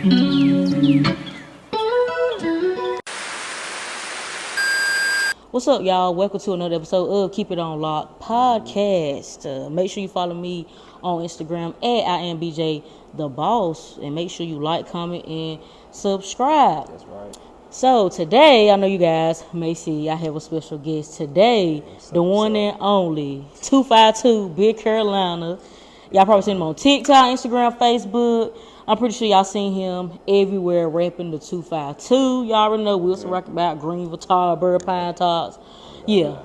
What's up, y'all? Welcome to another episode of Keep It On Lock podcast. Make sure you follow me on Instagram at IamBJ the Boss, and make sure you like, comment, and subscribe. That's right. So today, I know you guys may see I have a special guest today, the one and only 252 Big Carolina. Y'all probably seen him on TikTok, Instagram, Facebook. I'm pretty sure y'all seen him everywhere rapping the 252. Y'all already know Wilson Rockabouts, Green Vitar, Bird Pine Talks. Yeah,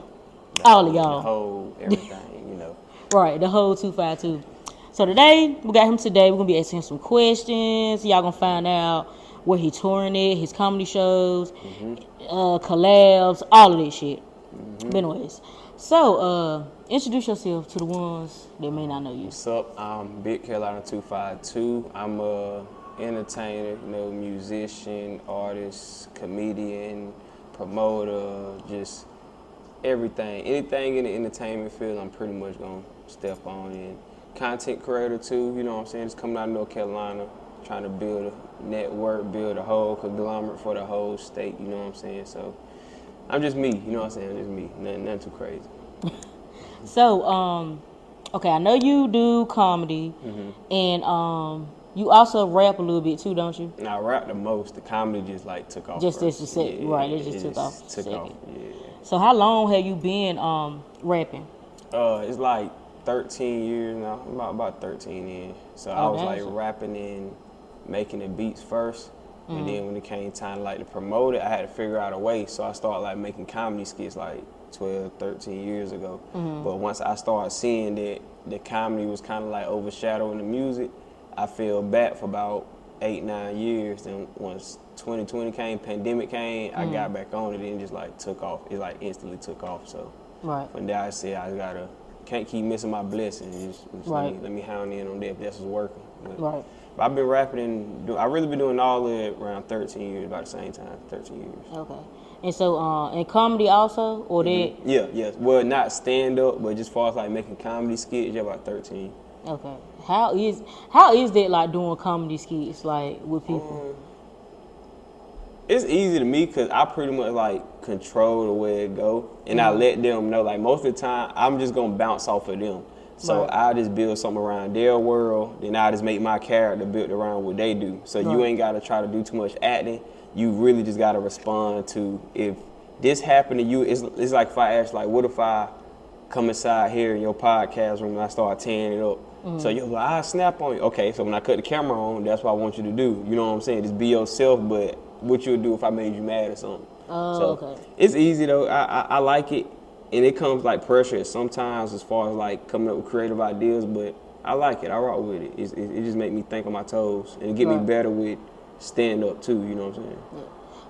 all of y'all. The whole everything, you know. Right, the whole 252. So today, we got him today. We're going to be asking him some questions. Y'all going to find out where he touring at, his comedy shows, collabs, all of that shit. But anyways, so introduce yourself to the ones that may not know you. What's up? I'm Big Carolina 252. I'm a entertainer, musician, artist, comedian, promoter, just everything. Anything in the entertainment field, I'm pretty much gonna step on in. Content creator too, you know what I'm saying? Just coming out of North Carolina, trying to build a network, build a whole conglomerate for the whole state, you know what I'm saying? So I'm just me, you know what I'm saying? I'm just me, nothing too crazy. So, okay, I know you do comedy, and you also rap a little bit too, don't you? I rap the most. The comedy just like took off. Just first. this the right? It just took off. Yeah. So how long have you been rapping? It's like 13 years now. About 13 years. So I was like rapping and making the beats first, and then when it came time to promote it, I had to figure out a way. So I started like making comedy skits like 12, 13 years ago. But once I started seeing that the comedy was kind of like overshadowing the music, I fell back for about 8, 9 years. Then once 2020 came, pandemic came, I got back on it and just like took off. It like instantly took off. So from there I said I can't keep missing my blessings. Just let me hound in on that if that's what's working. But I've been rapping and I really been doing all of it around 13 years, about the same time, 13 years. Okay. And so, in comedy also, or that? Yeah. Well, not stand up, but just far as like making comedy skits, about 13. Okay. How is that like doing comedy skits like with people? It's easy to me because I pretty much like control the way it go, and I let them know. Like most of the time, I'm just gonna bounce off of them. So I just build something around their world, then I just make my character built around what they do. So you ain't gotta try to do too much acting. You really just gotta respond to if this happened to you. It's like if I ask, like, what if I come inside here in your podcast room and I start tearing it up? So you're like, I snap on you. Okay, so when I cut the camera on, that's what I want you to do. You know what I'm saying? Just be yourself, but what you would do if I made you mad or something. So it's easy though. I like it, and it comes like pressure sometimes as far as like coming up with creative ideas, but I like it. I rock with it. It just make me think on my toes and get me better with stand up too. You know what I'm saying? Yeah.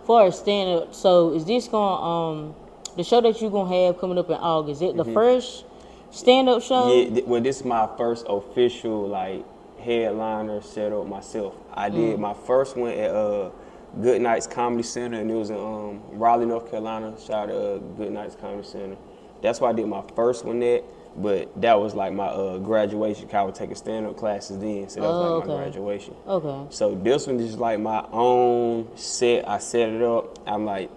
For a stand up, so is this going the show that you're gonna have coming up in August? Is it the first stand up show? Yeah. Well, this is my first official like headliner set up myself. I did my first one at Good Nights Comedy Center, and it was in Raleigh, North Carolina. Shout out to Good Nights Comedy Center. That's why I did my first one at, but that was like my graduation, because I was taking stand-up classes then, so that was like my graduation. Okay. So this one is just like my own set. I set it up. I'm like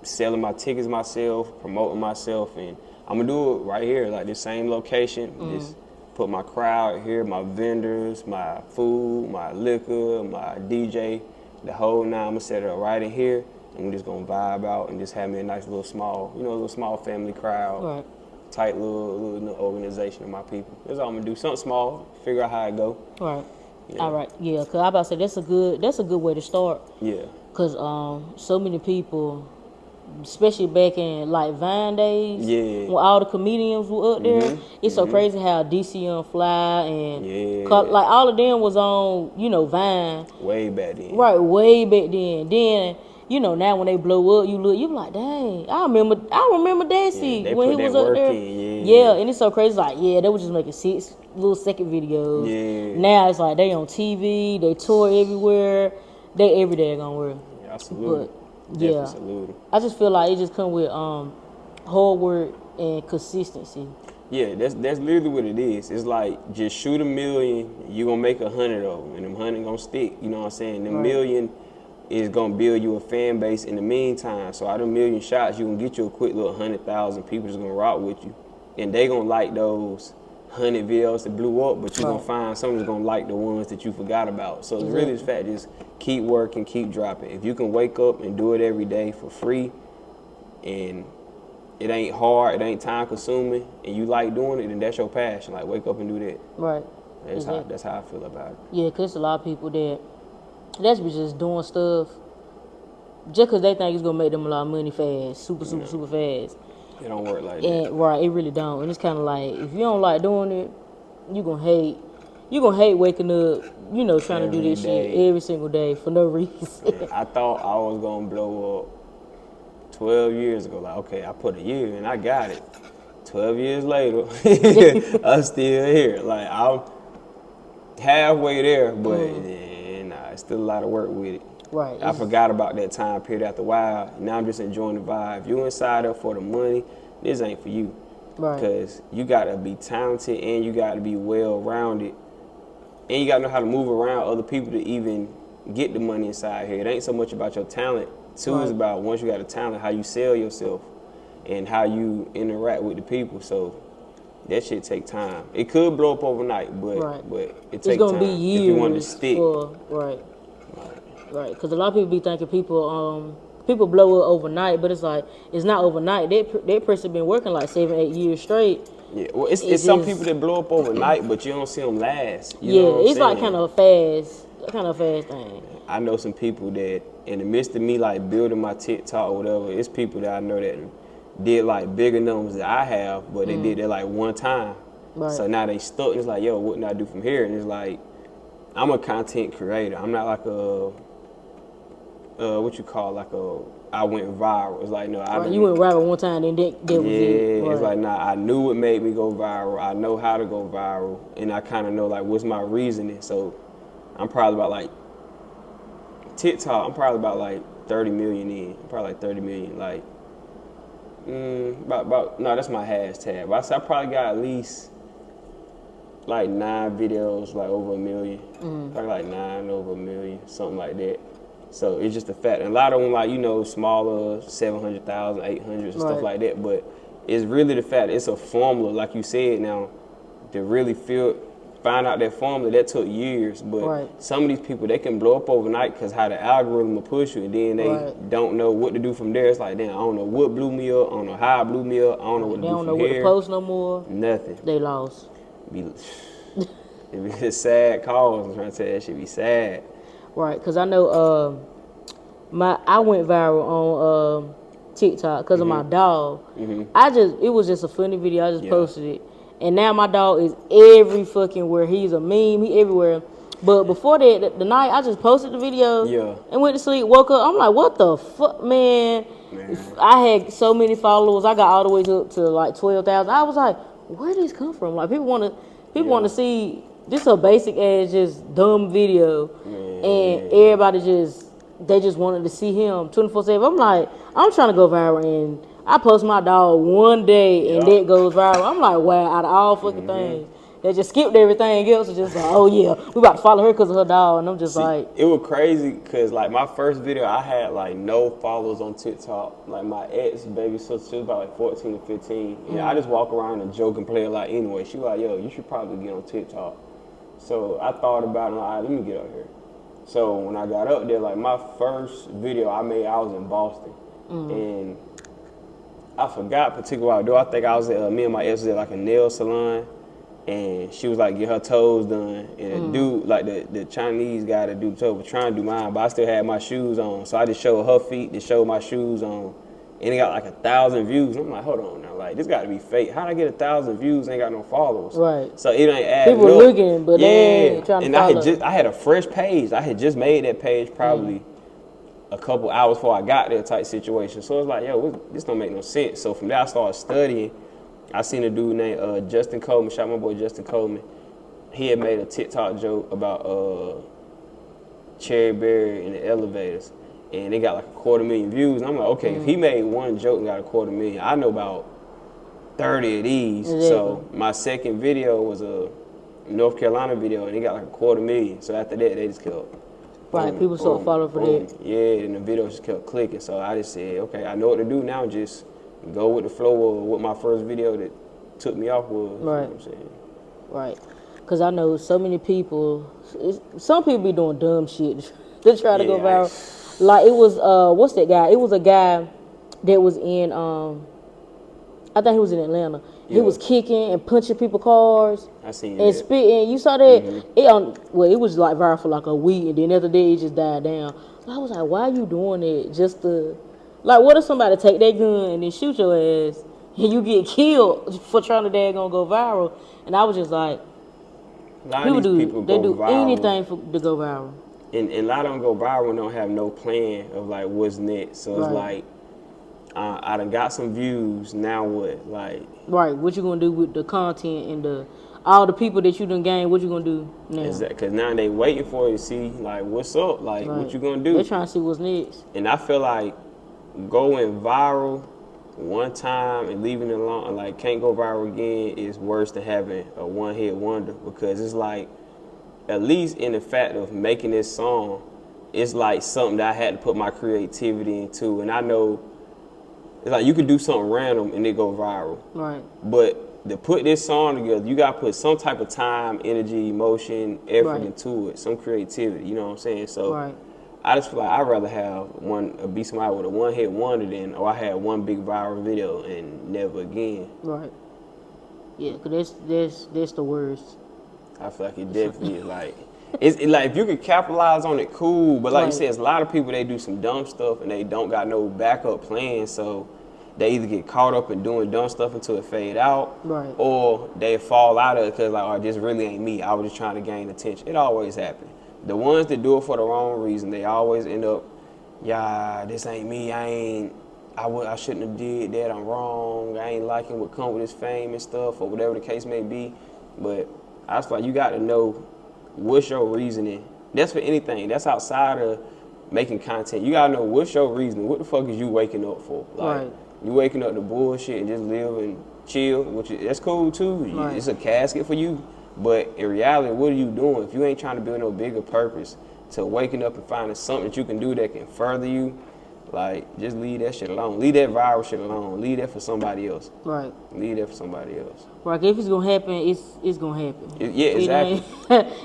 selling my tickets myself, promoting myself, and I'm gonna do it right here, like this same location. Just put my crowd here, my vendors, my food, my liquor, my DJ. The whole nine, I'm gonna set it up right in here, and we're just gonna vibe out and just have me a nice little small family crowd, tight little organization of my people. That's all I'm gonna do. Something small, figure out how it go. Right. Yeah. All right. Yeah. Cause I about to say that's a good way to start. Yeah. Cause so many people, especially back in like Vine days, when all the comedians were up there, it's so crazy how DC Young Fly and like all of them was on, Vine. Way back then. Right, way back then. Then, now when they blow up, you like, dang, I remember Daisy when he was up there. Yeah, and it's so crazy, like, they was just making 6 little second videos. Yeah. Now it's like they on TV, they tour everywhere, they every day gonna work. Yeah, absolutely. I just feel like it just come with hard work and consistency. Yeah, that's literally what it is. It's like just shoot 1,000,000, you gonna make 100 of them, and them 100 gonna stick. You know what I'm saying? The Right. million is gonna build you a fan base in the meantime. So out of 1,000,000 shots, you can get you a quick little 100,000 people that's gonna rock with you, and they gonna like those 100 videos that blew up. But you gonna Right. find someone that's gonna like the ones that you forgot about. So it's Exactly. really the fact is keep working, keep dropping. If you can wake up and do it every day for free, and it ain't hard, it ain't time consuming, and you like doing it, then that's your passion. Like wake up and do that. Right. That's how I feel about it. Yeah, cause a lot of people that's just doing stuff just cause they think it's gonna make them a lot of money fast, super fast. It don't work like that. And right, it really don't. And it's kind of like if you don't like doing it, you gonna hate. You gonna hate waking up, trying to do Every this day. shit every single day for no reason. Yeah, I thought I was gonna blow up 12 years ago. Like, okay, I put a year and I got it. 12 years later, I'm still here. Like, I'm halfway there, but nah, it's still a lot of work with it. Right. I forgot about that time period after a while. Now I'm just enjoying the vibe. If you inside up for the money, this ain't for you. Right. Because you gotta be talented and you gotta be well-rounded. And you gotta know how to move around other people to even get the money inside here. It ain't so much about your talent. Too is about once you got a talent, how you sell yourself and how you interact with the people. So that shit take time. It could blow up overnight, but it takes time. It's gonna be years if you want to stick. Right. Because a lot of people be thinking people blow up overnight, but it's like it's not overnight. That person been working like 7-8 years straight. Yeah, well, it's some people that blow up overnight, but you don't see them last. You know what I'm it's like saying? kind of a fast thing. I know some people that in the midst of me like building my TikTok or whatever, it's people that I know that did like bigger numbers than I have, but they did it like one time. Right. So now they stuck. And it's like, yo, what can I do from here? And it's like, I'm a content creator. I'm not like I went viral. It's like, no, You went viral one time, then that was it. It's like, nah, I knew what made me go viral. I know how to go viral, and I kind of know like what's my reasoning. So I'm probably about like TikTok. I'm probably about like 30 million in. I'm probably like 30 million. Like, no, that's my hashtag. But I probably got at least like 9 videos, like over 1 million. Probably like 9 over 1 million, something like that. So it's just a fact. And a lot of them, like, smaller, 700,000, 800 and stuff like that. But it's really the fact it's a formula, like you said now, to really find out that formula, that took years. But some of these people, they can blow up overnight because how the algorithm will push you, and then they don't know what to do from there. It's like, damn, I don't know what blew me up. I don't know how it blew me up. I don't know what to do from here. They don't know what to post no more. Nothing. They lost. It's a sad cause. I'm trying to tell you, that shit be sad. Right, because I know I went viral on TikTok because of my dog. It was just a funny video. I just posted it. And now my dog is every fucking where. He's a meme. He everywhere. But before that, the night I just posted the video and went to sleep, woke up. I'm like, what the fuck, man? I had so many followers. I got all the way up to like 12,000. I was like, where did these come from? Like people want to see this a basic ass just dumb video, and everybody they just wanted to see him 24/7. I'm like, I'm trying to go viral, and I post my dog one day, and that goes viral. I'm like, wow, out of all fucking things, they just skipped everything else and just like, oh yeah, we about to follow her because of her dog, and I'm just like, it was crazy because like my first video, I had like no followers on TikTok. Like my ex baby sister, she was about like 14 or 15, and I just walk around and joke and play a lot anyway. She was like, yo, you should probably get on TikTok. So I thought about it, like, all right, let me get up here. So when I got up there, like my first video I made, I was in Boston, and I forgot particularly what I do. I think I was at me and my ex was at like a nail salon, and she was like get her toes done, and the dude, like the Chinese guy that do the toes was trying to do mine, but I still had my shoes on, so I just showed her feet, to show my shoes on, and it got like 1,000 views. And I'm like, hold on now, like this got to be fake. How'd I get 1,000 views? Ain't got no followers. Right. So it ain't adding people up. looking, but they ain't trying to follow. And I had a fresh page. I had just made that page probably a couple hours before I got there type situation. So it's like, yo, this don't make no sense. So from there I started studying. I seen a dude named Justin Coleman. Shout out my boy Justin Coleman. He had made a TikTok joke about Cherry Berry in the elevators, and they got like 250,000 views. And I'm like, okay, if he made one joke and got 250,000, I know about 30 of these. Exactly. So my second video was a North Carolina video, and it got like 250,000. So after that, they just kept Right, boom, people start boom, following for boom. that. Yeah, and the video just kept clicking. So I just said, okay, I know what to do now. Just go with the flow of what my first video that took me off was. Right. You know what I'm saying? Right. Because I know so many people, some people be doing dumb shit to try to go viral. Like, it was, what's that guy? It was a guy that was in, I think he was in Atlanta. He was kicking and punching people's cars. I seen and that. spitting. You saw that? It was like viral for like a week, and then after that, it just died down. So I was like, why are you doing it? Just to, like, what if somebody take that gun and then shoot your ass, and you get killed for trying to daggone go viral? And I was just like, A lot of these people they go do viral. anything to go viral. And a lot of them go viral and don't have no plan of like what's next. So it's like, I done got some views. Now what? Like, right? What you gonna do with the content and all the people that you done gained? What you gonna do now? Exactly. Because now they waiting for you to see like what's up. Like, what you gonna do? They trying to see what's next. And I feel like going viral one time and leaving it alone, like can't go viral again, is worse than having a one-hit wonder. Because it's like, at least in the fact of making this song, it's like something that I had to put my creativity into. And I know it's like you could do something random and it go viral. Right. But to put this song together, you gotta put some type of time, energy, emotion, effort into it, some creativity, you know what I'm saying? So I just feel like I'd rather have be somebody with a one-hit wonder than, I had one big viral video and never again. Right. Yeah, because that's the worst. I feel like it definitely is like, it's like if you could capitalize on it, cool. But like you said, there's a lot of people, they do some dumb stuff and they don't got no backup plan. So they either get caught up in doing dumb stuff until it fade out, or they fall out of it because like, oh, this really ain't me. I was just trying to gain attention. It always happens. The ones that do it for the wrong reason, they always end up, this ain't me. I shouldn't have did that. I'm wrong. I ain't liking what come with this fame and stuff, or whatever the case may be. But I just feel like you got to know what's your reasoning. That's for anything. That's outside of making content. You got to know what's your reasoning. What the fuck is you waking up for? Like, you waking up to bullshit and just live and chill, that's cool too. It's a casket for you. But in reality, what are you doing? If you ain't trying to build no bigger purpose to waking up and finding something that you can do that can further you, like, just leave that shit alone. Leave that viral shit alone. Leave that for somebody else. Right. Leave that for somebody else. Right. If it's gonna happen, it's gonna happen. Yeah, exactly.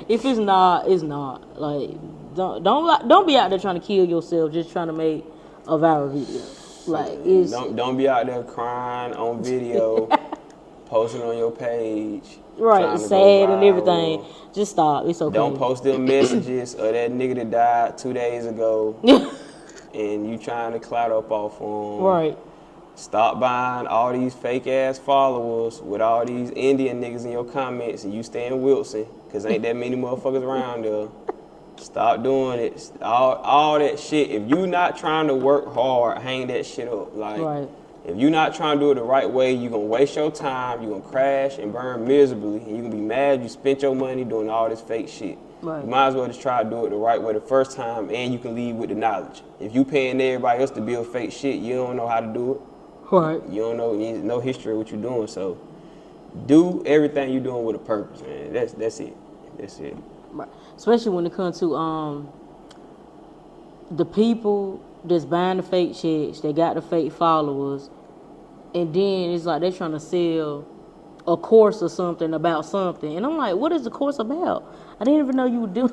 If it's not, it's not. Like, don't be out there trying to kill yourself just trying to make a viral video. Like, it's don't be out there crying on video, posting on your page. Right, sad and everything. Just stop. It's okay. Don't post them messages of that nigga that died 2 days ago. And you trying to clout up off him. Right. Stop buying all these fake ass followers with all these Indian niggas in your comments, and you stay in Wilson, cause ain't that many motherfuckers around there. Stop doing it. All that shit. If you not trying to work hard, hang that shit up. Like, if you not trying to do it the right way, you gonna waste your time. You gonna crash and burn miserably, and you gonna be mad you spent your money doing all this fake shit. Right. You might as well just try to do it the right way the first time, and you can leave with the knowledge. If you paying everybody else to build fake shit, you don't know how to do it. Right. You don't know, no history of what you're doing. So do everything you're doing with a purpose, man. That's it. That's it. Right. Especially when it comes to the people that's buying the fake checks, they got the fake followers, and then it's like they're trying to sell a course or something about something. And I'm like, what is the course about? I didn't even know you were doing.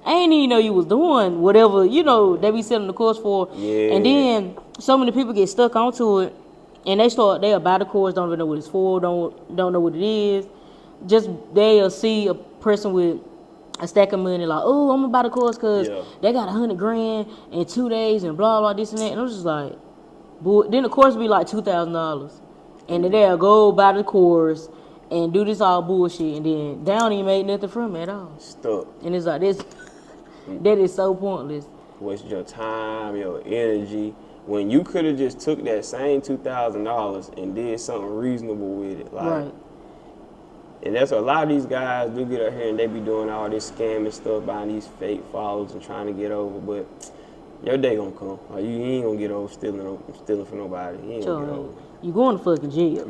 I didn't even know you was doing whatever, they be selling the course for. Yeah. And then so many people get stuck onto it, and they'll buy the course, don't even know what it's for, don't know what it is. Just they'll see a person with a stack of money, like, oh, I'm gonna buy the course because they got $100,000 in 2 days and blah blah this and that. And I'm just like, then the course be like $2,000, and then they'll go buy the course and do this all bullshit, and then they don't even make nothing from it at all. Stuck. And it's like this. That is so pointless. Waste your time, your energy, when you could have just took that same $2,000 and did something reasonable with it. Like, Right. And that's what a lot of these guys do get out here and they be doing all this scamming stuff, buying these fake followers and trying to get over. But Your day gonna come. Like, you ain't gonna get over stealing from nobody. You ain't gonna get over. You going to fucking jail,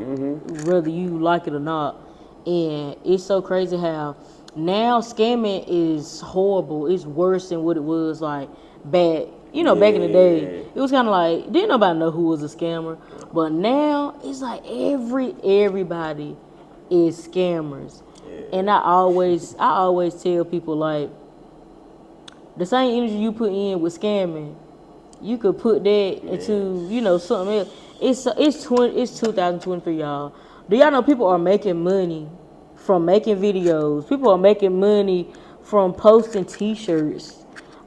whether you like it or not. And it's so crazy how now scamming is horrible. It's worse than what it was like back. You know, back in the day, it was kind of like didn't nobody know who was a scammer. But now it's like everybody is scammers. And I always tell people like the same energy you put in with scamming, you could put that into, you know, something else. It's 2023, y'all. Do y'all know people are making money from making videos? People are making money from posting T-shirts.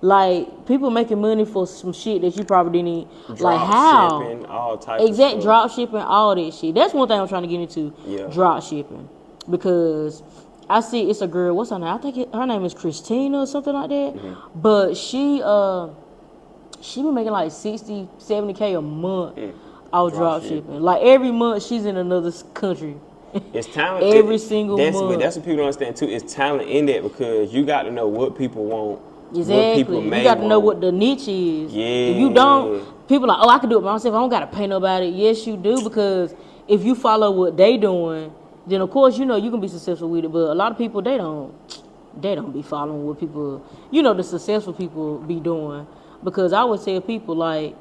Like people making money for some shit that you probably didn't even, like how shipping, all types exact of stuff. drop shipping, all that shit. That's one thing I'm trying to get into. Yeah. Drop shipping, because I see it's a girl. What's her name? I think her name is Christina or something like that. But she been making like 60, 70K a month out drop shipping. Like every month she's in another country. It's talent. Every single month. But that's what people don't understand too. It's talent in that, because you got to know what people want. Exactly. What people may you got to know want. what the niche is. Yeah. If you don't, people like, oh, I can do it myself. I don't got to pay nobody. Yes, you do, because if you follow what they doing, then of course, you know, you can be successful with it. But a lot of people, they don't be following what people, you know, the successful people be doing. Because I always tell people, like,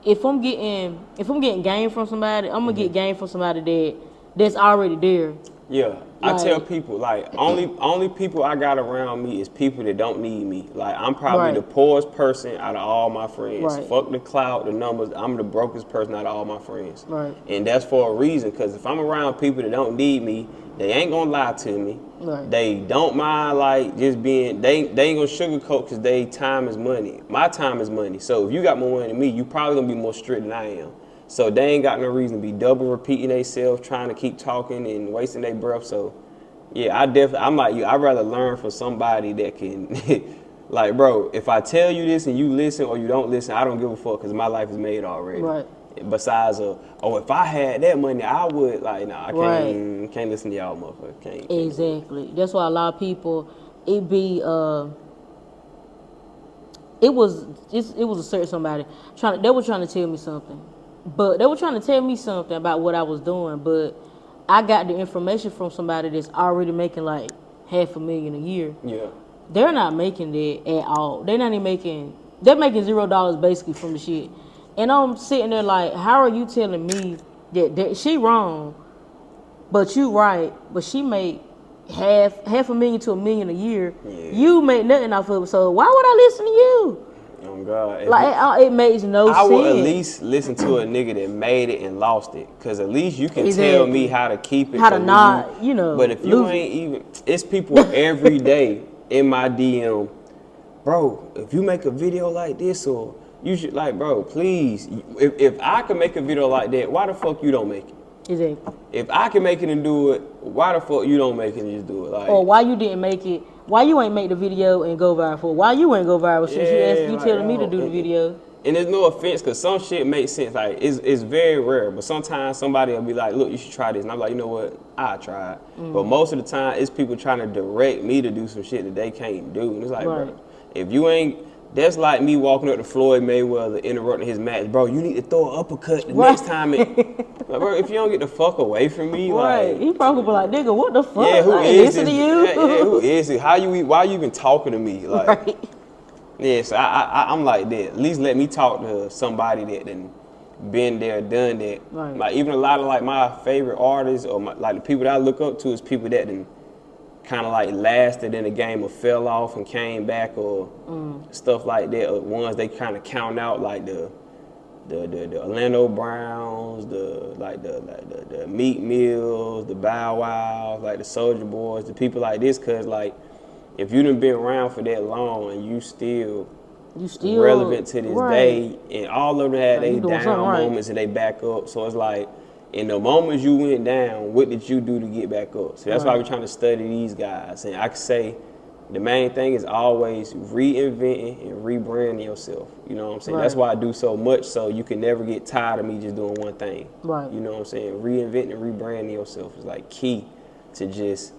if I'm getting game from somebody, I'm gonna get game from somebody that's already there. Yeah, I tell people, like, only people I got around me is people that don't need me. Like, I'm probably the poorest person out of all my friends. Fuck the clout, the numbers. I'm the brokest person out of all my friends. Right. And that's for a reason, because if I'm around people that don't need me, they ain't gonna lie to me. Right. They don't mind, like, just being, they ain't gonna sugarcoat, because they time is money. My time is money. So if you got more money than me, you probably gonna be more strict than I am. So they ain't got no reason to be double repeating themselves, trying to keep talking and wasting their breath. So, yeah, I'm like you. I'd rather learn from somebody that can, like, bro, if I tell you this and you listen or you don't listen, I don't give a fuck, because my life is made already. Right. Besides, if I had that money, I would, like, nah, I can't listen to y'all motherfuckers. Can't exactly. That's why a lot of people, it was a certain somebody they were trying to tell me something. But they were trying to tell me something about what I was doing, but I got the information from somebody that's already making like $500,000 a year. Yeah. They're not making that at all. They're making $0 basically from the shit. And I'm sitting there like, how are you telling me that she wrong, but you right, but she make $500,000 to $1 million a year. Yeah. You make nothing off of it, so why would I listen to you? Oh God! Like it makes no sense. I would at least listen to a nigga that made it and lost it, because at least you can tell me how to keep it. How to not, you know. But if you ain't even, it's people every day in my DM, bro. If you make a video like this, or you should, like, bro, please. If I can make a video like that, why the fuck you don't make it? Exactly. If I can make it and do it, why the fuck you don't make it and just do it? Like, or why you didn't make it? Why you ain't make the video and go viral for? Why you ain't go viral since you telling me to do the video? And there's no offense, because some shit makes sense. Like, it's very rare, but sometimes somebody will be like, look, you should try this. And I'm like, you know what? I tried. But most of the time, it's people trying to direct me to do some shit that they can't do. And it's like, bro, if you ain't, that's like me walking up to Floyd Mayweather interrupting his match. Bro, you need to throw an uppercut the next time. Like, bro, if you don't get the fuck away from me, like, he probably be like, nigga, what the fuck? Yeah, who is this? To you? Yeah, who is it? Why you even talking to me? Like, yeah, so I'm like that. At least let me talk to somebody that done been there, done that. Right. Like, even a lot of, like, my favorite artists, or like the people that I look up to, is people that done kind of like lasted in the game or fell off and came back, or stuff like that. Or ones they kind of count out, like the Orlando Browns, the Meek Mills, the Bow Wows, like the Soulja Boys, the people like this. Cause like, if you done been around for that long and you still relevant to this day, and all of them had they down moments and they back up. So it's like, in the moments you went down, what did you do to get back up? So that's why we're trying to study these guys. And I can say the main thing is always reinventing and rebranding yourself. You know what I'm saying? That's why I do so much, so you can never get tired of me just doing one thing. Right. You know what I'm saying? Reinventing and rebranding yourself is like key to just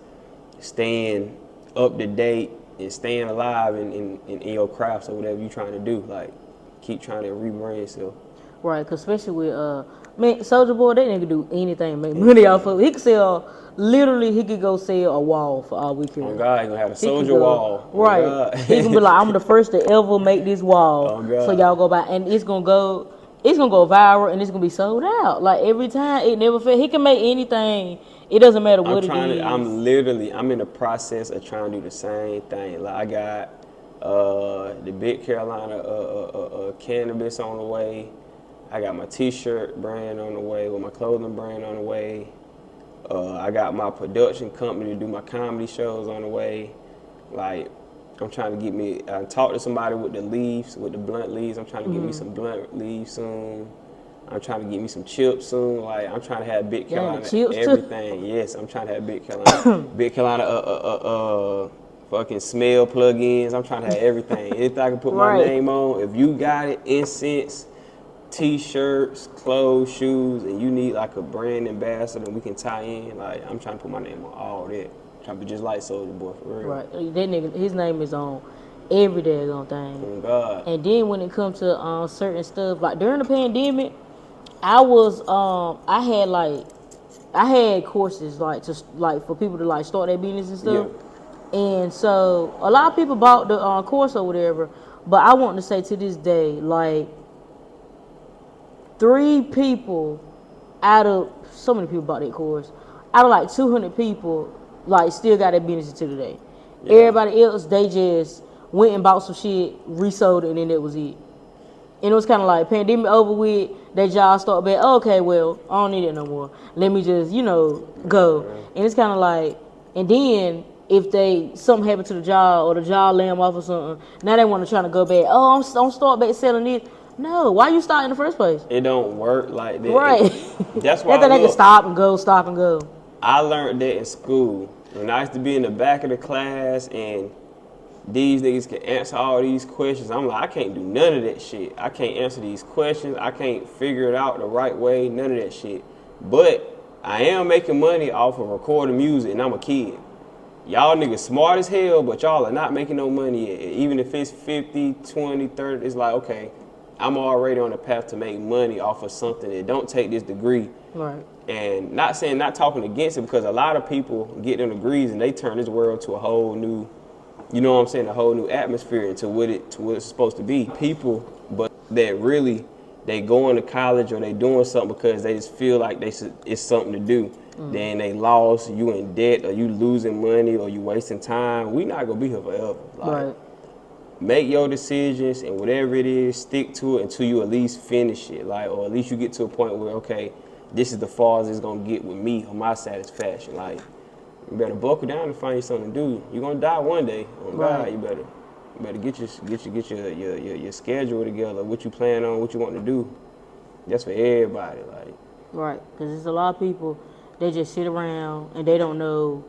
staying up to date and staying alive in your craft or whatever you're trying to do. Like, keep trying to rebrand yourself. Right, cause especially with man, Soulja Boy, that nigga do anything, make money off of it. He could sell, literally, he could go sell a wall for all we care. Oh God, he gonna have a He could soldier go, wall. right. God. He can be like, I'm the first to ever make this wall, Oh God. so y'all go buy, and it's gonna go viral, and it's gonna be sold out. Like every time, it never fails. He can make anything. It doesn't matter what it is. I'm in the process of trying to do the same thing. Like I got the Big Carolina cannabis on the way. I got my t-shirt brand on the way, with my clothing brand on the way. I got my production company to do my comedy shows on the way. Like, I'm trying to get me, I talked to somebody with the leaves, with the blunt leaves. I'm trying to get me some blunt leaves soon. I'm trying to get me some chips soon. Like, I'm trying to have Big Carolina everything. Too? Yes, I'm trying to have Big Carolina. Big Carolina, fucking smell plugins. I'm trying to have everything. Anything I can put my name on. If you got it, incense, t-shirts, clothes, shoes, and you need like a brand ambassador we can tie in, like I'm trying to put my name on all that. I'm trying to be just like Soulja Boy for real. Right. That nigga, his name is on every daggone thing. Oh God. And then when it comes to certain stuff, like during the pandemic, I was I had courses like for people to like start their business and stuff. Yeah. And so a lot of people bought the course or whatever, but I want to say to this day, like 3 people out of, so many people bought that course, out of like 200 people, like still got their business to today. Yeah. Everybody else, they just went and bought some shit, resold it, and then that was it. And it was kind of like, pandemic over with, their job start back, okay, well, I don't need it no more. Let me just, go. And it's kind of like, and then if something happened to the job or the job lay them off or something, now they want to try to go back, oh, I'm start back selling this. No, why you start in the first place? It don't work like that. Right. That's why they can stop and go. I learned that in school. When I used to be in the back of the class and these niggas can answer all these questions, I'm like, I can't do none of that shit. I can't answer these questions. I can't figure it out the right way, none of that shit. But I am making money off of recording music, and I'm a kid. Y'all niggas smart as hell, but y'all are not making no money yet. Even if it's 50, 20, 30, it's like, okay, I'm already on the path to make money off of something that don't take this degree. Right. And not talking against it, because a lot of people get them degrees and they turn this world to a whole new, a whole new atmosphere into what it's supposed to be. People, but that really, they going to college or they doing something because they just feel like it's something to do. Then they lost, you in debt, or you losing money, or you wasting time. We not gonna be here forever. Like, right. Make your decisions, and whatever it is, stick to it until you at least finish it. Like, or at least you get to a point where, okay, this is the farthest it's gonna get with me or my satisfaction. Like, you better buckle down and find you something to do. You're gonna die one day. Oh God, you better get your schedule together, what you plan on, what you want to do. That's for everybody. Like, right, because there's a lot of people, they just sit around and they don't know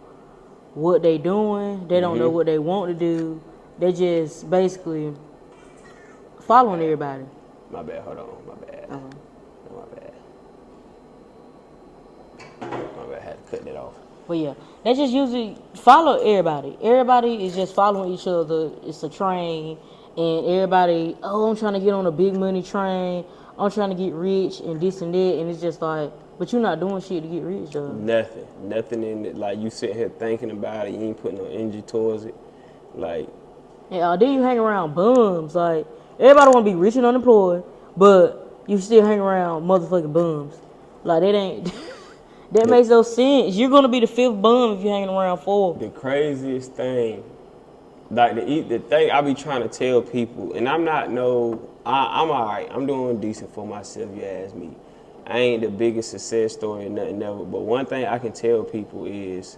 what they doing. They don't know what they want to do. They just basically following everybody. My bad, hold on, my bad. Uh-huh. My bad, I had to cut that off. But yeah, they just usually follow everybody. Everybody is just following each other. It's a train, and everybody, oh, I'm trying to get on a big money train. I'm trying to get rich and this and that, and it's just like, but you're not doing shit to get rich, though. Nothing in it. Like, you sit here thinking about it, you ain't putting no energy towards it. Like, yeah, then you hang around bums. Like, everybody want to be rich and unemployed, but you still hang around motherfucking bums. Like, that ain't, that makes no sense. You're going to be the 5th bum if you're hanging around 4. The craziest thing, like the thing I be trying to tell people, and I'm not I'm all right. I'm doing decent for myself, you ask me. I ain't the biggest success story or nothing ever, but one thing I can tell people is,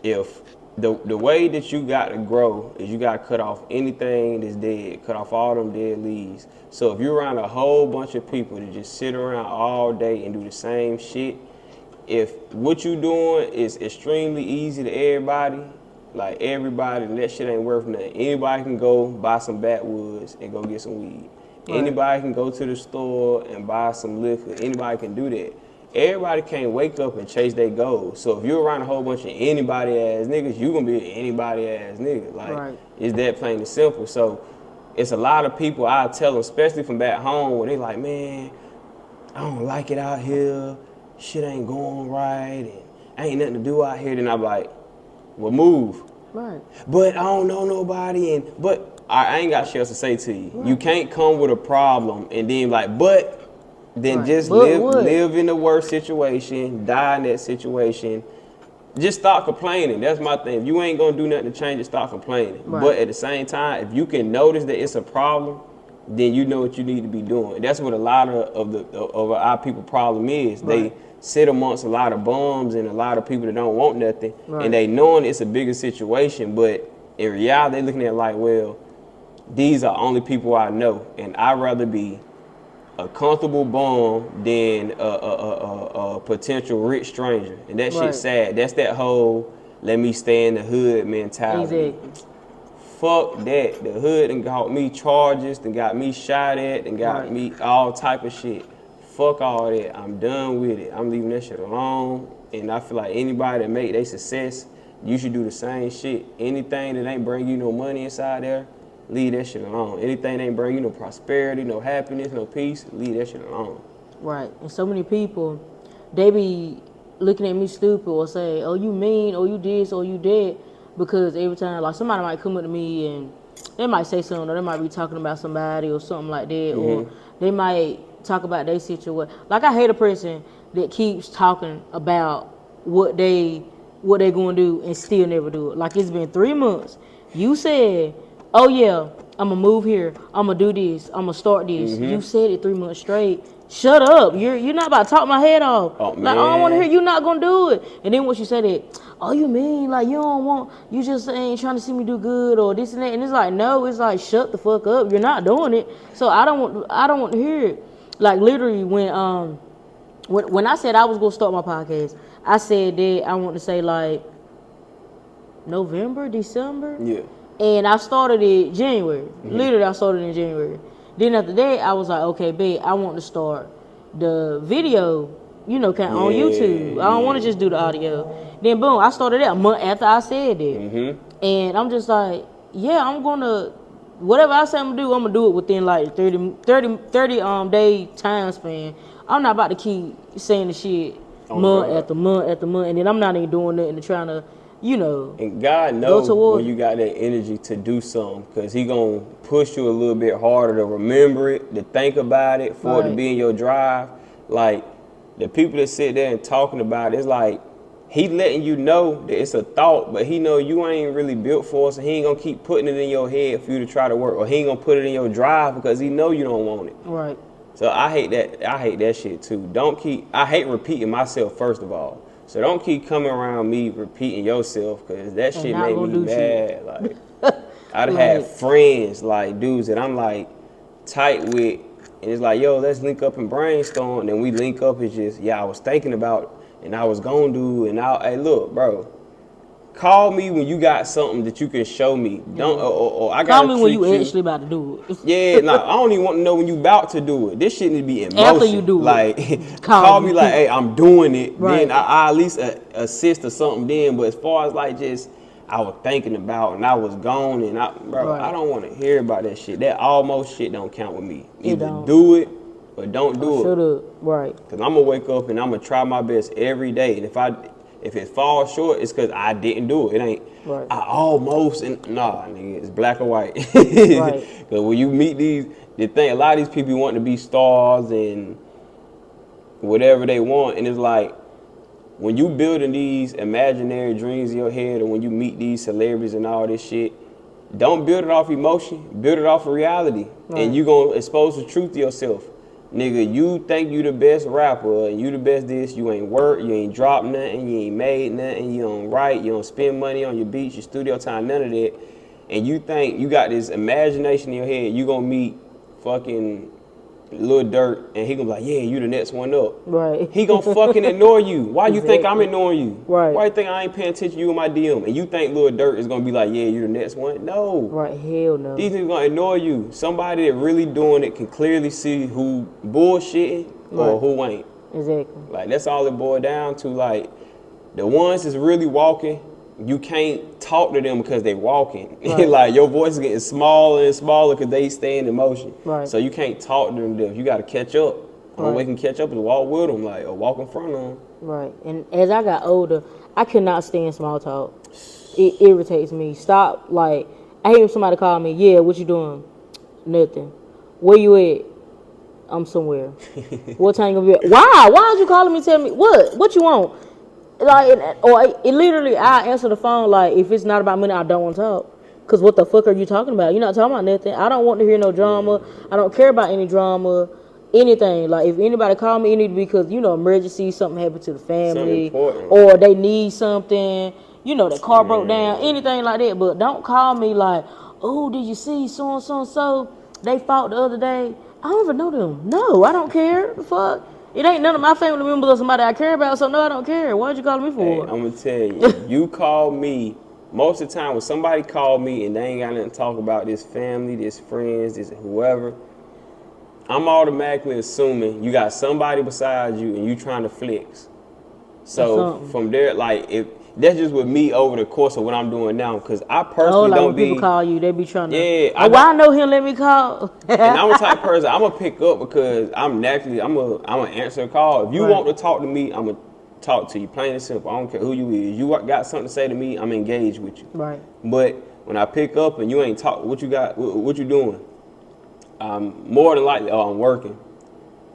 if the way that you got to grow is you got to cut off anything that's dead, cut off all them dead leaves. So if you're around a whole bunch of people that just sit around all day and do the same shit, if what you doing is extremely easy to everybody, like everybody, and that shit ain't worth nothing. Anybody can go buy some backwoods and go get some weed. Right. Anybody can go to the store and buy some liquor. Anybody can do that. Everybody can't wake up and chase their goals. So if you're around a whole bunch of anybody ass niggas, you gonna be an anybody ass nigga. Like, It's that plain and simple. So it's a lot of people I tell them, especially from back home, where they like, man, I don't like it out here. Shit ain't going right, and ain't nothing to do out here. Then I'm like, well, move. Right. But I don't know nobody, but I ain't got shit else to say to you. Right. You can't come with a problem and then then just live in the worst situation, die in that situation. Just stop complaining. That's my thing. If you ain't gonna do nothing to change it, stop complaining. Right. But at the same time, if you can notice that it's a problem, then you know what you need to be doing. That's what a lot of our people problem is. Right. They sit amongst a lot of bums and a lot of people that don't want nothing, right. And they knowing it's a bigger situation, but in reality, they looking at it like, well, these are only people I know, and I'd rather be a comfortable bum than a potential rich stranger. And that shit's sad. That's that whole let me stay in the hood mentality. Exactly. Fuck that. The hood done got me charges, done got me shot at, done got me all type of shit. Fuck all that. I'm done with it. I'm leaving that shit alone. And I feel like anybody that make their success, you should do the same shit. Anything that ain't bring you no money inside there, leave that shit alone. Anything that ain't bring you no prosperity, no happiness, no peace, leave that shit alone. Right. And so many people, they be looking at me stupid or say, oh, you mean, or you this, or you that. Because every time, like, somebody might come up to me and they might say something, or they might be talking about somebody or something like that, mm-hmm. Or they might talk about their situation. Like, I hate a person that keeps talking about what they gonna do and still never do it. Like, it's been 3 months. You said, oh yeah, I'm gonna move here, I'm gonna do this, I'm gonna start this. Mm-hmm. You said it 3 months straight. Shut up. You're not about to talk my head off. Oh, like, I don't want to hear you not gonna do it. And then once you say that, oh, you mean like you don't want, you just ain't trying to see me do good or this and that. And it's like, no, it's like, shut the fuck up. You're not doing it. So I don't want to hear it. Like, literally when I said I was gonna start my podcast, I said that I want to say like November, December. Yeah. And I started it January. Mm-hmm. Literally, I started in January. Then after that, I was like, okay, babe, I want to start the video, kind of on YouTube. I don't want to just do the audio. Then boom, I started that a month after I said that. Mm-hmm. And I'm just like, yeah, I'm going to, whatever I say I'm going to do it within like 30 day time span. I'm not about to keep saying the shit month after month after month. And then I'm not even doing nothing to trying to, and God knows when you got that energy to do something, because he gonna push you a little bit harder to remember it, to think about it, for it to be in your drive. Like, the people that sit there and talking about it, it's like he letting you know that it's a thought, but he know you ain't really built for it, so he ain't gonna keep putting it in your head for you to try to work, or he ain't gonna put it in your drive because he know you don't want it. Right. So I hate that shit too. I hate repeating myself, first of all. So don't keep coming around me repeating yourself, because that shit made me mad. Like, I'd had friends, like dudes that I'm like tight with, and it's like, yo, let's link up and brainstorm. And we link up, it's just, I was thinking about and I was gonna do, and hey, look, bro, call me when you got something that you can show me. Don't I gotta call me when you actually about to do it. Yeah, I don't even want to know when you about to do it. This shit need to be in motion. After you do it, call me like, hey, I'm doing it. Right. Then I at least assist or something then. But as far as like just I was thinking about and I was gone and I don't want to hear about that shit. That almost shit don't count with me. Either do it or don't do it. Shut up. Right. Because I'm gonna wake up and I'm gonna try my best every day. And if it falls short, it's because I didn't do it. It ain't, I almost, nah, nigga, it's black or white. Right. Because when you meet a lot of these people want to be stars and whatever they want. And it's like, when you building these imaginary dreams in your head, or when you meet these celebrities and all this shit, don't build it off emotion, build it off of reality. Right. And you going to expose the truth to yourself. Nigga, you think you the best rapper, and you the best this, you ain't work, you ain't dropped nothing, you ain't made nothing, you don't write, you don't spend money on your beats, your studio time, none of that. And you think you got this imagination in your head, you gonna meet fucking Lil Durk, and he gonna be like, yeah, you the next one up. Right. He gonna fucking ignore you. Why you think I'm ignoring you? Right. Why you think I ain't paying attention to you in my DM? And you think Lil Durk is gonna be like, yeah, you the next one? No. Right, hell no. These niggas gonna ignore you. Somebody that really doing it can clearly see who bullshitting or who ain't. Exactly. Like, that's all it boiled down to. Like, the ones that's really walking, you can't talk to them because they walking. Right. Like your voice is getting smaller and smaller because they staying in motion. Right. So you can't talk to them to death. You got to catch up. Only way Right. you can catch up is walk with them, like, or walk in front of them. Right. And as I got older, I could not stand small talk. It irritates me. Stop. Like, I hate when somebody call me, yeah, what you doing? Nothing. Where you at? I'm somewhere. What time you gonna be at? Why? Why are you calling me? Tell me what you want? Like, or it literally, I answer the phone like, if it's not about money, I don't want to talk. Cause what the fuck are you talking about? You're not talking about nothing. I don't want to hear no drama. I don't care about any drama, anything. Like, if anybody call me, it need to be because emergency, something happened to the family, important. or they need something. The car broke down, anything like that. But don't call me like, oh, did you see so and so and so? They fought the other day. I don't even know them. No, I don't care. The fuck. It ain't none of my family members or somebody I care about, so no, I don't care. Why'd you call me for? Hey, I'm gonna tell you, you call me. Most of the time when somebody call me and they ain't got nothing to talk about, this family, this friends, this whoever, I'm automatically assuming you got somebody beside you and you trying to flex. So from there, like, if that's just with me over the course of what I'm doing now, because I personally like don't when be. people call you, they be trying to. Yeah, I know him. Let me call. And I'm the type of person I'm gonna pick up because I'm naturally I'm gonna answer a call. If you want to talk to me, I'm gonna talk to you, plain and simple. I don't care who you is. You got something to say to me, I'm engaged with you. Right. But when I pick up and you ain't talk, what you got? What you doing? More than likely, I'm working.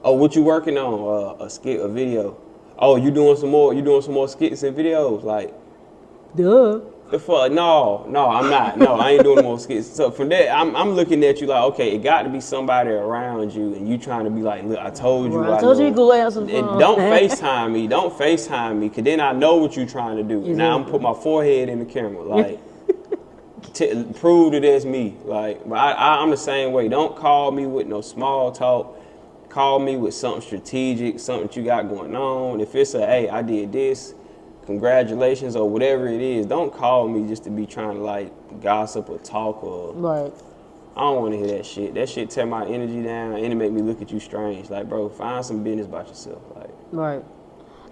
Oh, what you working on? A skit, a video. Oh, you doing some more? You doing some more skits and videos? Like, duh. the fuck? No, I'm not. No, I ain't doing more skits. So from that, I'm looking at you like, okay, it got to be somebody around you, and you trying to be like, look, I told you. I told you to go answer the And phone. don't FaceTime me. Don't FaceTime me, because then I know what you trying to do. Exactly. Now I'm going to put my forehead in the camera. Like, prove that it's me. Like, I'm the same way. Don't call me with no small talk. Call me with something strategic, something that you got going on. If it's a, hey, I did this, congratulations, or whatever it is, don't call me just to be trying to, like, gossip or talk or. Right. I don't want to hear that shit. That shit tear my energy down and it make me look at you strange. Like, bro, find some business about yourself. Like. Right.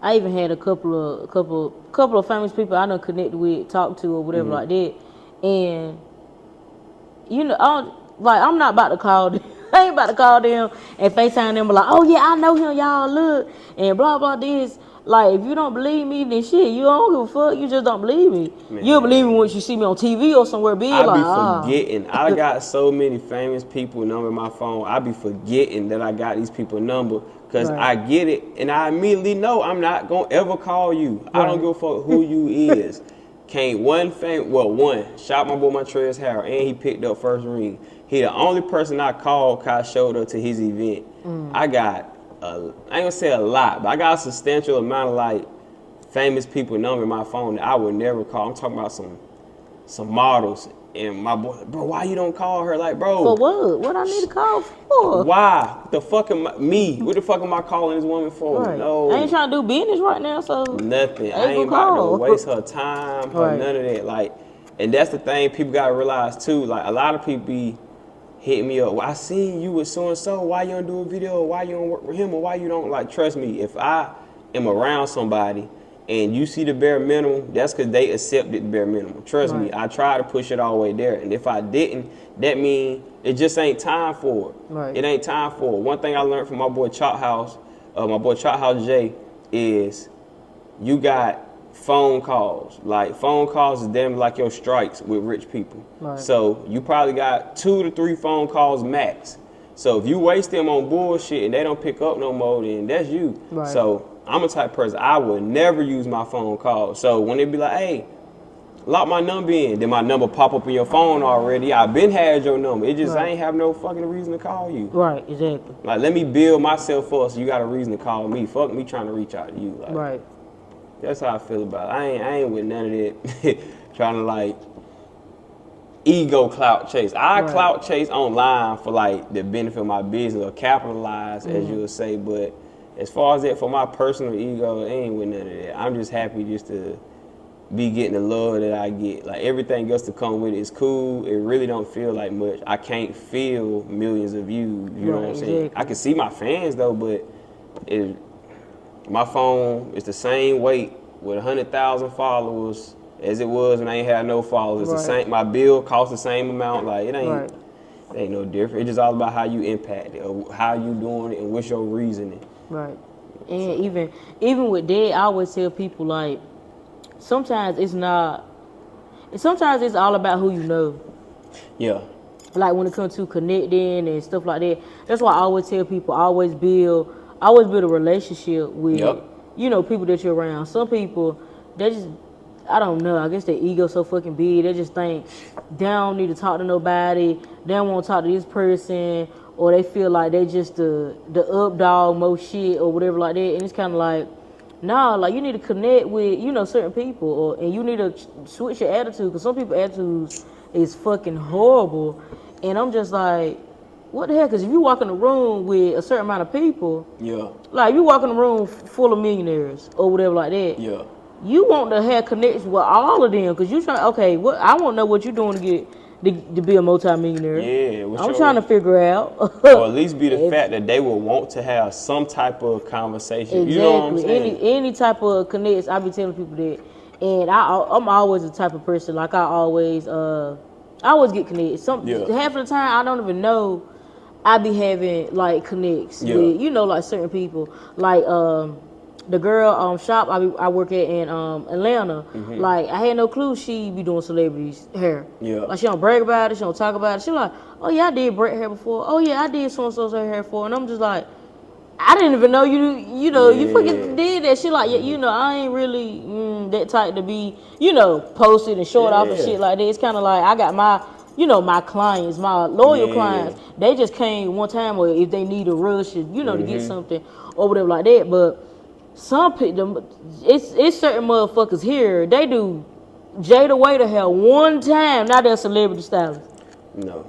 I even had a couple of famous people I done connected with, talked to, or whatever like that, and I'm not about to call them. I ain't about to call them and FaceTime them like, oh yeah, I know him, y'all, look, and blah blah this. Like, if you don't believe me, then shit, you don't give a fuck. You just don't believe me. Man. You'll believe me once you see me on TV or somewhere big. I be forgetting. I got so many famous people number in my phone. I be forgetting that I got these people number because I get it and I immediately know I'm not gonna ever call you. I don't give a fuck who you is. Can't one. Shout my boy Montrez Harrell, and he picked up first ring. He the only person I called because I showed up to his event. I got I ain't gonna say a lot, but I got a substantial amount of, like, famous people number in my phone that I would never call. I'm talking about some models, and my boy, bro, why you don't call her? Like, bro, for what? What I need to call for? Why? The fuck am me? What the fuck am I calling this woman for? Right. No, I ain't trying to do business right now, so nothing. I ain't about to waste her time, none of that. Like, and that's the thing people gotta realize too. Like, a lot of people be hitting me up. Well, I seen you with so and so. Why you don't do a video? Why you don't work with him? Or why you don't, like, trust me? If I am around somebody and you see the bare minimum, that's because they accepted the bare minimum. Trust me, I tried to push it all the way there. And if I didn't, that means it just ain't time for it. Right. It ain't time for it. One thing I learned from my boy Chalk House Jay, is you got phone calls. Like, phone calls is damn like your strikes with rich people. Right. So you probably got 2 to 3 phone calls max. So if you waste them on bullshit and they don't pick up no more, then that's you. Right. So I'm a type of person, I would never use my phone calls. So when they be like, hey, lock my number in, then my number pop up in your phone already. I been had your number. It just, I ain't have no fucking reason to call you. Right, exactly. Like, let me build myself up so you got a reason to call me. Fuck me trying to reach out to you. Like, right. That's how I feel about it. I ain't with none of that trying to, like, ego clout chase. I clout chase online for, like, the benefit of my business, or capitalize, as you would say. But as far as that for my personal ego, I ain't with none of that. I'm just happy just to be getting the love that I get. Like, everything else to come with it is cool. It really don't feel like much. I can't feel millions of views. You know what I'm saying? Exactly. I can see my fans though, but my phone is the same weight with 100,000 followers as it was when I ain't had no followers. It's the same. My bill costs the same amount. Like it ain't no different. It's just all about how you impact it, or how you doing it, and what's your reasoning. Right. And even with that, I always tell people like sometimes it's not. Sometimes it's all about who you know. Yeah. Like when it comes to connecting and stuff like that. That's why I always tell people always build a relationship with people that you're around. Some people they just I don't know. I guess their ego so fucking big. They just think they don't need to talk to nobody. They don't want to talk to this person, or they feel like they just the up dog most shit or whatever like that. And it's kind of like, nah, like you need to connect with certain people, and you need to switch your attitude because some people's attitudes is fucking horrible. And I'm just like, what the hell? Because if you walk in a room with a certain amount of people, like you walk in a room full of millionaires or whatever like that, you want to have connections with all of them because you trying. Okay, what I want to know what you're doing to be a multimillionaire. Yeah, I'm trying to figure out. Or at least be the fact that they will want to have some type of conversation. Exactly. You know what I'm saying? Any type of connects, I be telling people that. And I'm always the type of person, like I always get connected. Half of the time, I don't even know I be having, like, connects with, like, certain people. Like, the girl shop I work at in Atlanta, like I had no clue she be doing celebrities hair. Like she don't brag about it, she don't talk about it. She like, oh yeah, I did Brett hair before. Oh yeah, I did so and so's hair before. And I'm just like, I didn't even know you fucking did that. She like, I ain't really that type to be, posted and showing off and shit like that. It's kind of like I got my. My clients, my loyal clients, they just came one time or if they need a rush, to get something or whatever like that. But some people, it's certain motherfuckers here, they do Jada Waiter hair one time, now they're celebrity stylist. No.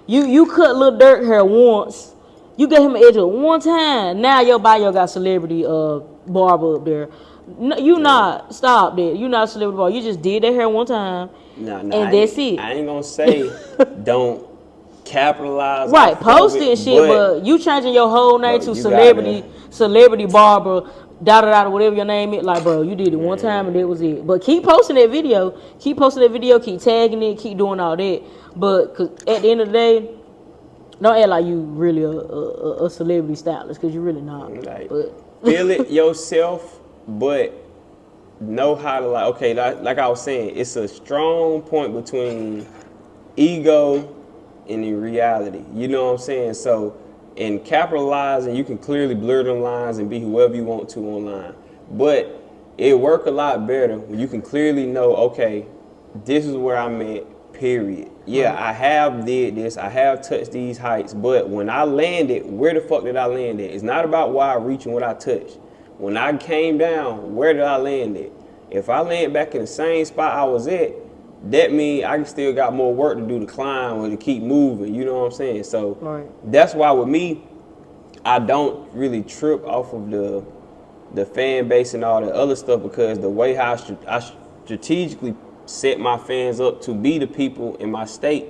You cut Lil Durk hair once, you get him an edge one time, now your bio got celebrity barber up there. No, not stop that. You not a celebrity barber. You just did that hair one time. And that's it. I ain't gonna say don't capitalize. Right, post it and shit, but you changing your whole name to celebrity barber, whatever your name is. Like, bro, you did it one time and that was it. But keep posting that video, keep tagging it, keep doing all that. But cause at the end of the day, don't act like you really a celebrity stylist because you're really not. Like, but feel it yourself, but know how to like I was saying, it's a strong point between ego and in reality. You know what I'm saying? So in capitalizing, you can clearly blur them lines and be whoever you want to online. But it work a lot better when you can clearly know, okay, this is where I'm at, period. Yeah, I have did this, I have touched these heights, but when I landed, where the fuck did I land at? It's not about why I reach and what I touched. When I came down, where did I land at? If I land back in the same spot I was at, that means I still got more work to do to climb or to keep moving, you know what I'm saying? So that's why with me, I don't really trip off of the fan base and all the other stuff because the way how I strategically set my fans up to be the people in my state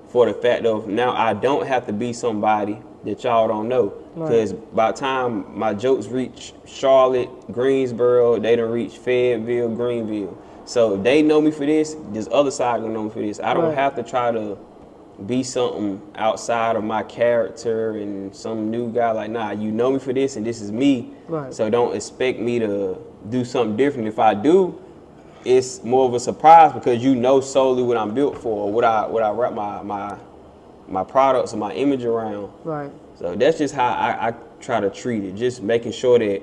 for the fact of now I don't have to be somebody that y'all don't know. Because by the time my jokes reach Charlotte, Greensboro, they done reach Fayetteville, Greenville. So they know me for this other side gonna know me for this. I don't have to try to be something outside of my character and some new guy. Like, nah, you know me for this and this is me. So don't expect me to do something different. If I do, it's more of a surprise because you know solely what I'm built for, what I wrap my products or my image around. So that's just how I try to treat it. Just making sure that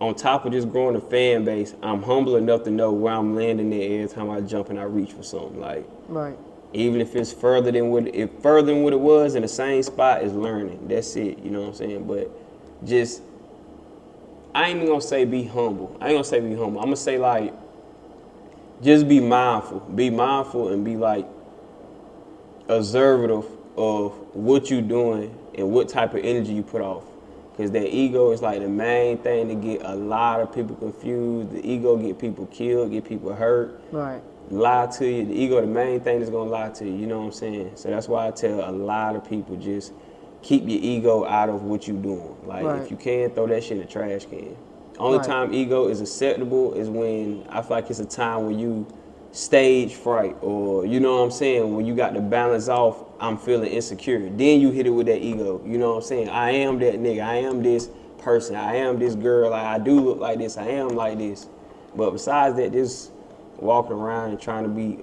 on top of just growing a fan base, I'm humble enough to know where I'm landing at every time I jump and I reach for something. Like, even if it's further than what it was in the same spot is learning. That's it. You know what I'm saying? But just, I ain't even gonna say be humble. I'm gonna say like, just be mindful. Be mindful and be like observative of what you're doing and what type of energy you put off. Because that ego is like the main thing to get a lot of people confused. The ego get people killed, get people hurt, lie to you. The ego, the main thing that's gonna lie to you, you know what I'm saying? So that's why I tell a lot of people just keep your ego out of what you're doing. Like if you can, throw that shit in the trash can. Only time ego is acceptable is when I feel like it's a time when you stage fright, or you know what I'm saying, when you got the balance off, I'm feeling insecure. Then you hit it with that ego. You know what I'm saying? I am that nigga. I am this person. I am this girl. I do look like this. I am like this. But besides that, just walking around and trying to be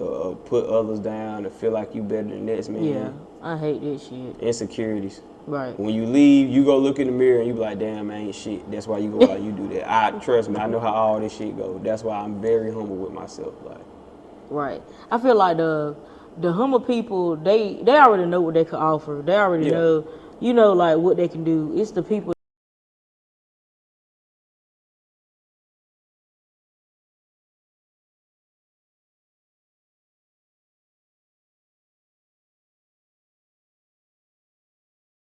put others down and feel like you better than this, man. Yeah, I hate that shit. Insecurities. Right. When you leave, you go look in the mirror and you be like, damn, I ain't shit. That's why you go out and you do that. Trust me, I know how all this shit go. That's why I'm very humble with myself. Like, right. I feel like the humble people, they already know what they can offer. They already know, like what they can do. It's the people